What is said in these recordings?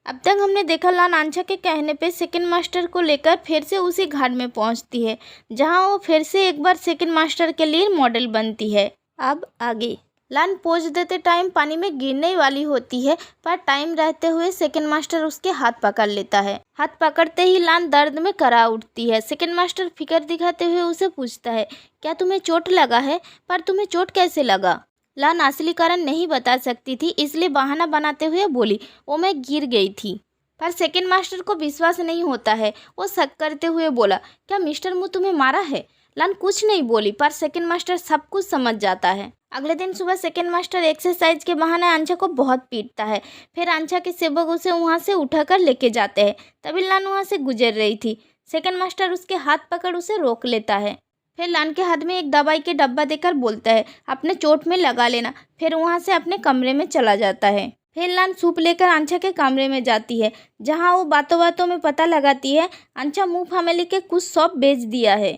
अब तक हमने देखा लान आंचा के कहने पे सेकंड मास्टर को लेकर फिर से उसी घाट में पहुंचती है, जहां वो फिर से एक बार सेकंड मास्टर के लिए मॉडल बनती है। अब आगे लान पोज देते टाइम पानी में गिरने वाली होती है, पर टाइम रहते हुए सेकंड मास्टर उसके हाथ पकड़ लेता है। हाथ पकड़ते ही लान दर्द में करा उठती है। सेकंड मास्टर फिक्र दिखाते हुए उसे पूछता है, क्या तुम्हें चोट लगा है? पर तुम्हें चोट कैसे लगा? लान असली कारण नहीं बता सकती थी, इसलिए बहाना बनाते हुए बोली, वो मैं गिर गई थी। पर सेकंड मास्टर को विश्वास नहीं होता है। वो शक करते हुए बोला, क्या मिस्टर मू तुम्हें मारा है? लान कुछ नहीं बोली, पर सेकंड मास्टर सब कुछ समझ जाता है। अगले दिन सुबह सेकंड मास्टर एक्सरसाइज के बहाने आंचा को बहुत पीटता है। फिर आंचा के सेवक उसे वहाँ से उठाकर लेके जाते हैं। तभी लान वहाँ से गुजर रही थी। सेकंड मास्टर उसके हाथ पकड़ उसे रोक लेता है। फिर लान के हाथ में एक दवाई के डब्बा देकर बोलता है, अपने चोट में लगा लेना। फिर वहाँ से अपने कमरे में चला जाता है। फिर लान सूप लेकर आंचा के कमरे में जाती है, जहाँ वो बातों बातों में पता लगाती है आंचा मू फैमिली के कुछ शॉप बेच दिया है।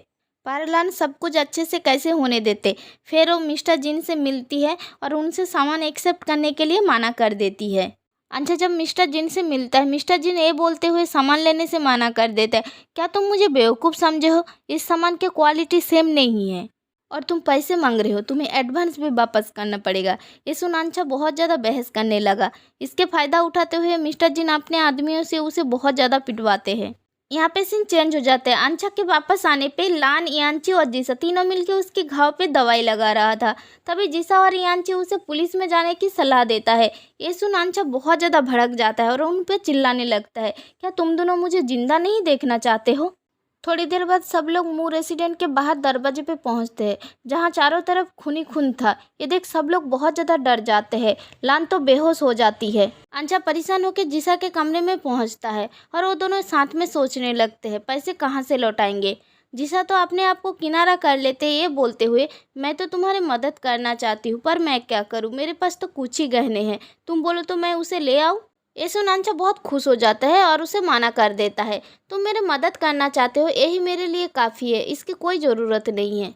पर लान सब कुछ अच्छे से कैसे होने देते। फिर वो मिस्टर जिन से मिलती है और उनसे सामान एक्सेप्ट करने के लिए मना कर देती है। आंचा जब मिस्टर जिन से मिलता है, मिस्टर जिन ये बोलते हुए सामान लेने से मना कर देता है, क्या तुम मुझे बेवकूफ़ समझे हो? इस सामान की क्वालिटी सेम नहीं है और तुम पैसे मांग रहे हो, तुम्हें एडवांस भी वापस करना पड़ेगा। ये सुन आंचा बहुत ज़्यादा बहस करने लगा। इसके फ़ायदा उठाते हुए मिस्टर जिन अपने आदमियों से उसे बहुत ज़्यादा पिटवाते हैं। यहाँ पे सीन चेंज हो जाते हैं। आंचा के वापस आने पे लान, यांची और जीसा तीनों मिलके उसके घाव पे दवाई लगा रहा था। तभी जीसा और यांची उसे पुलिस में जाने की सलाह देता है। ये सुन आंचा बहुत ज़्यादा भड़क जाता है और उन पे चिल्लाने लगता है, क्या तुम दोनों मुझे जिंदा नहीं देखना चाहते हो? थोड़ी देर बाद सब लोग मू रेसिडेंट के बाहर दरवाजे पे पहुंचते हैं, जहां चारों तरफ खून ही खून था। ये देख सब लोग बहुत ज़्यादा डर जाते हैं। लान तो बेहोश हो जाती है। आंचा परेशान होकर जीसा के कमरे में पहुंचता है और वो दोनों साथ में सोचने लगते हैं, पैसे कहाँ से लौटाएंगे। जीसा तो अपने आप को किनारा कर लेते हैं, ये बोलते हुए, मैं तो तुम्हारी मदद करना चाहती हूँ, पर मैं क्या करूँ, मेरे पास तो कुछ ही गहने हैं, तुम बोलो तो मैं उसे ले आऊँ। ये सुन आंचा बहुत खुश हो जाता है और उसे मना कर देता है, तुम मेरी मदद करना चाहते हो, यही मेरे लिए काफ़ी है, इसकी कोई ज़रूरत नहीं है।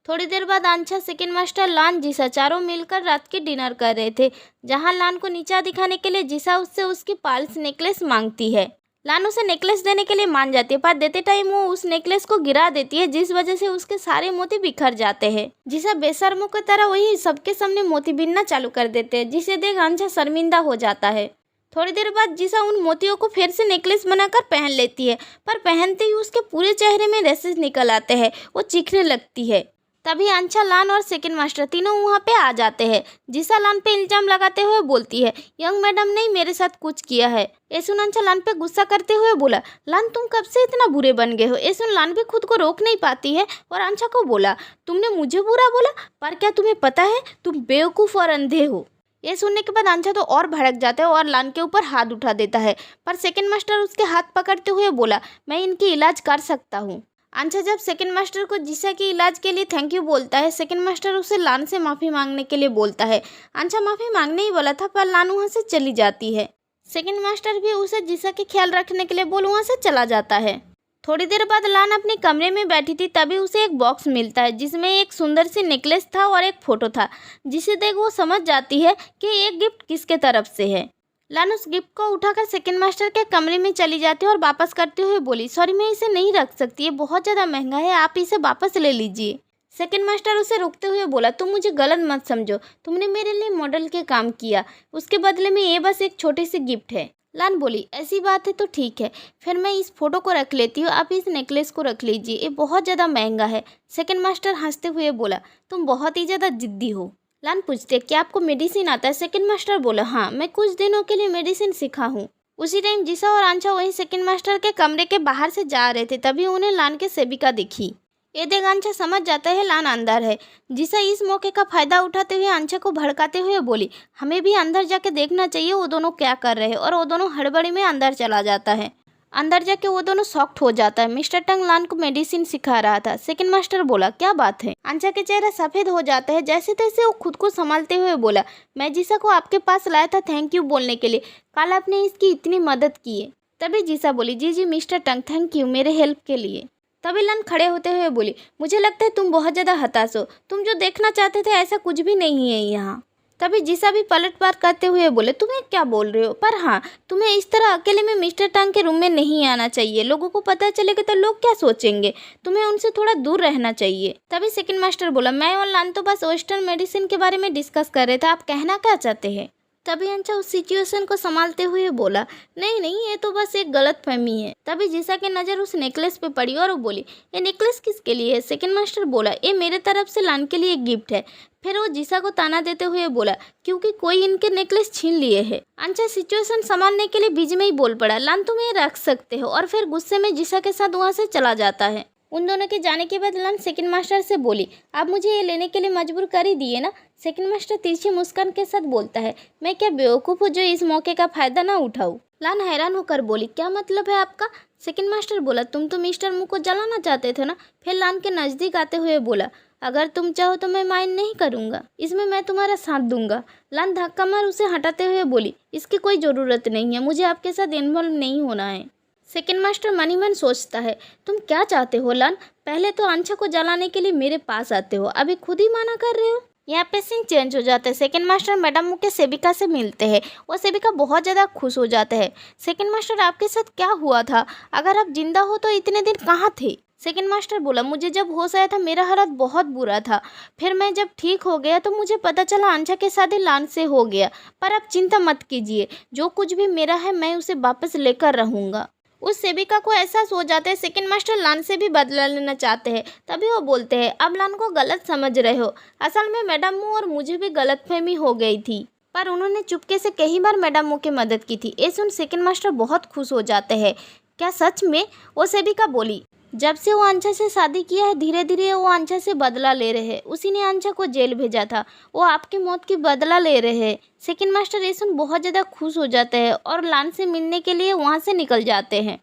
थोड़ी देर बाद आंचा, सेकंड मास्टर, लान, जीसा चारों मिलकर रात के डिनर कर रहे थे, जहां लान को नीचा दिखाने के लिए जीसा उससे उसकी पाल्स नेकलेस मांगती है। लान उसे नेकलेस देने के लिए मान जाती है, पर देते टाइम वो उस नेकलेस को गिरा देती है, जिस वजह से उसके सारे मोती बिखर जाते हैं। जीसा बेशर्मों की तरह वही सबके सामने मोती बीनना चालू कर देते हैं, जिसे देख आंचा शर्मिंदा हो जाता है। थोड़ी देर बाद जीसा उन मोतियों को फिर से नेकलेस बनाकर पहन लेती है, पर पहनते ही उसके पूरे चेहरे में रैसेस निकल आते हैं। वो चीखने लगती है। तभी आंचा, लान और सेकंड मास्टर तीनों वहाँ पे आ जाते हैं। जीसा लान पे इल्जाम लगाते हुए बोलती है, यंग मैडम ने मेरे साथ कुछ किया है। ये सुन आंचा लान पे गुस्सा करते हुए बोला, लान तुम कब से इतना बुरे बन गए हो? ये सुन लान भी खुद को रोक नहीं पाती है और आंचा को बोला, तुमने मुझे बुरा बोला, पर क्या तुम्हें पता है तुम बेवकूफ़ और अंधे हो? ये सुनने के बाद आंचा तो और भड़क जाता है और लान के ऊपर हाथ उठा देता है, पर सेकंड मास्टर उसके हाथ पकड़ते हुए बोला, मैं इनकी इलाज कर सकता हूँ। आंचा जब सेकंड मास्टर को जीसा के इलाज के लिए थैंक यू बोलता है, सेकंड मास्टर उसे लान से माफ़ी मांगने के लिए बोलता है। आंचा माफ़ी मांगने ही बोला था, पर लान वहाँ से चली जाती है। सेकंड मास्टर भी उसे जीसा के ख्याल रखने के लिए बोल वहाँ से चला जाता है। थोड़ी देर बाद लान अपने कमरे में बैठी थी, तभी उसे एक बॉक्स मिलता है, जिसमें एक सुंदर सी नेकलेस था और एक फ़ोटो था, जिसे देख वो समझ जाती है कि ये गिफ्ट किसके तरफ से है। लान उस गिफ्ट को उठाकर सेकंड मास्टर के कमरे में चली जाती है और वापस करते हुए बोली, सॉरी मैं इसे नहीं रख सकती, ये बहुत ज़्यादा महंगा है, आप इसे वापस ले लीजिए। सेकंड मास्टर उसे रोकते हुए बोला, तुम मुझे गलत मत समझो, तुमने मेरे लिए मॉडल के काम किया, उसके बदले में ये बस एक छोटी सी गिफ्ट है। लान बोली, ऐसी बात है तो ठीक है, फिर मैं इस फोटो को रख लेती हूँ, आप इस नेकलेस को रख लीजिए, ये बहुत ज़्यादा महंगा है। सेकंड मास्टर हंसते हुए बोला, तुम बहुत ही ज़्यादा जिद्दी हो। लान पूछते, क्या आपको मेडिसिन आता है? सेकंड मास्टर बोला, हाँ मैं कुछ दिनों के लिए मेडिसिन सीखा हूँ। उसी टाइम जीसा और आंचा वहीं सेकंड मास्टर के कमरे के बाहर से जा रहे थे, तभी उन्हें लान की सेविका दिखी। ये देख आंचा समझ जाता है लान अंदर है। जीसा इस मौके का फायदा उठाते हुए आंचा को भड़काते हुए बोली, हमें भी अंदर जाके देखना चाहिए वो दोनों क्या कर रहे हैं, और वो दोनों हड़बड़ी में अंदर चला जाता है। अंदर जाके वो दोनों शॉक्ड हो जाता है। मिस्टर टंग लान को मेडिसिन सिखा रहा था। सेकंड मास्टर बोला, क्या बात है? आंचा के चेहरा सफेद हो जाता है। जैसे तैसे वो खुद को संभालते हुए बोला, मैं जीसा को आपके पास लाया था थैंक यू बोलने के लिए, कल आपने इसकी इतनी मदद की है। तभी जीसा बोली, जी जी मिस्टर टंग थैंक यू मेरे हेल्प के लिए। तभी लान खड़े होते हुए बोली, मुझे लगता है तुम बहुत ज़्यादा हताश हो, तुम जो देखना चाहते थे ऐसा कुछ भी नहीं है यहाँ। तभी जिसा भी पलटवार करते हुए बोले, तुम्हें क्या बोल रहे हो, पर हाँ तुम्हें इस तरह अकेले में मिस्टर टांग के रूम में नहीं आना चाहिए, लोगों को पता चलेगा तो लोग क्या सोचेंगे, तुम्हें उनसे थोड़ा दूर रहना चाहिए। तभी सेकंड मास्टर बोला, मैं और लान तो बस वेस्टर्न मेडिसिन के बारे में डिस्कस कर रहे थे, आप कहना क्या चाहते हैं। तभी अंचा उस सिचुएशन को संभालते हुए बोला, नहीं नहीं ये तो बस एक गलत फहमी है। तभी जिसा की नज़र उस नेकलेस पे पड़ी और वो बोली, ये नेकलेस किसके लिए है। सेकंड मास्टर बोला, ये मेरे तरफ से लान के लिए एक गिफ्ट है। फिर वो जिसा को ताना देते हुए बोला, क्योंकि कोई इनके नेकलेस छीन लिए है। अंचा सिचुएशन संभालने के लिए बीच में ही बोल पड़ा, लान तुम ये रख सकते हो, और फिर गुस्से में जिसा के साथ वहाँ से चला जाता है। उन दोनों के जाने के बाद लान सेकंड मास्टर से बोली, आप मुझे ये लेने के लिए मजबूर कर ही दिए ना। सेकंड मास्टर तिरछी मुस्कान के साथ बोलता है, मैं क्या बेवकूफ़ हूँ जो इस मौके का फायदा ना उठाऊँ। लान हैरान होकर बोली, क्या मतलब है आपका। सेकंड मास्टर बोला, तुम तो मिस्टर मुंह को जलाना चाहते थे ना। फिर लान के नज़दीक आते हुए बोला, अगर तुम चाहो तो मैं माइंड नहीं करूँगा, इसमें मैं तुम्हारा साथ दूंगा। लान धक्का मार उसे हटाते हुए बोली, इसकी कोई ज़रूरत नहीं है, मुझे आपके साथ इन्वॉल्व नहीं होना है। सेकंड मास्टर मन ही मन सोचता है, तुम क्या चाहते हो लान, पहले तो अंशा को जलाने के लिए मेरे पास आते हो, अभी खुद ही माना कर रहे हो। यहाँ पे सीन चेंज हो जाता है। सेकंड मास्टर मैडम मुके सेविका से मिलते हैं और सेविका बहुत ज़्यादा खुश हो जाते हैं। सेकंड मास्टर आपके साथ क्या हुआ था, अगर आप जिंदा हो तो इतने दिन कहाँ थे। सेकंड मास्टर बोला, मुझे जब होश आया था मेरा हालत बहुत बुरा था, फिर मैं जब ठीक हो गया तो मुझे पता चला अंशा के साथ ही लान से हो गया, पर आप चिंता मत कीजिए, जो कुछ भी मेरा है मैं उसे वापस लेकर रहूँगा। उस सेविका को एहसास हो जाता है सेकंड मास्टर लान से भी बदला लेना चाहते हैं। तभी वो बोलते हैं, अब लान को गलत समझ रहे हो, असल में मैडम मुँह और मुझे भी गलतफहमी हो गई थी, पर उन्होंने चुपके से कई बार मैडम मुँह की मदद की थी। ये सुन सेकंड मास्टर बहुत खुश हो जाते हैं। क्या सच में, वो सेविका बोली, जब से वो अंशा से शादी किया है धीरे धीरे वो अंशा से बदला ले रहे हैं, उसी ने अंशा को जेल भेजा था, वो आपकी मौत की बदला ले रहे हैं। सेकंड मास्टर ये सुन बहुत ज़्यादा खुश हो जाते हैं और लान से मिलने के लिए वहाँ से निकल जाते हैं।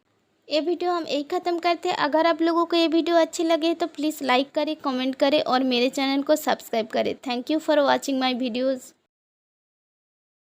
ये वीडियो हम यही ख़त्म करते हैं। अगर आप लोगों को ये वीडियो अच्छी लगे तो प्लीज़ लाइक करें, कमेंट करें और मेरे चैनल को सब्सक्राइब करें। Thank you for watching my videos.